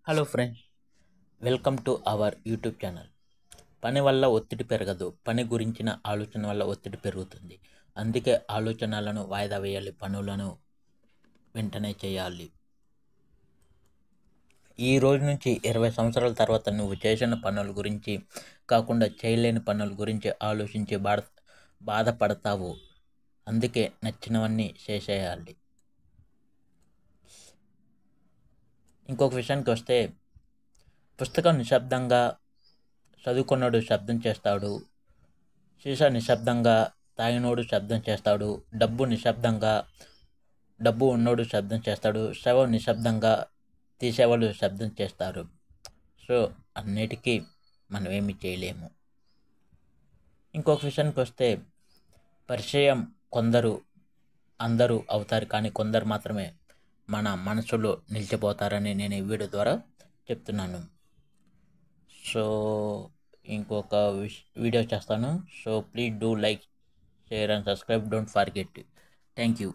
Hello friends, welcome to our YouTube channel. పని వల్ల ఒత్తిడి పెరగదు, పని గురించిన ఆలోచన వల్ల ఒత్తిడి పెరుగుతుంది. అందుకే ఆలోచనలను వాయిదా వేయాలి, పనులను వెంటనే చేయాలి. ఈ రోజు నుంచి 20 సంవత్సరాల తర్వాత నువ్వు చేసిన పనుల గురించి కాకుండా చేయలేని పనుల గురించి ఆలోచించి బాధపడతావు. అందుకే నచ్చినవన్నీ చేసేయాలి. ఇంకొక విషయానికి వస్తే, పుస్తకం నిశ్శబ్దంగా చదువుకున్నాడు శబ్దం చేస్తాడు, సీసా నిశ్శబ్దంగా తాగినోడు శబ్దం చేస్తాడు, డబ్బు ఉన్నోడు శబ్దం చేస్తాడు, శవం నిశ్శబ్దంగా తీసేవాళ్ళు శబ్దం చేస్తారు. సో అన్నిటికీ మనం ఏమి చేయలేము. ఇంకొక విషయానికి వస్తే, పరిచయం అందరూ అవుతారు, కానీ కొందరు మాత్రమే మన మనసులో నిలిచిపోతారని నేను ఈ వీడియో ద్వారా చెప్తున్నాను. సో ఇంకొక వీడియో చేస్తాను. So please do like, share and subscribe. Don't forget. Thank you.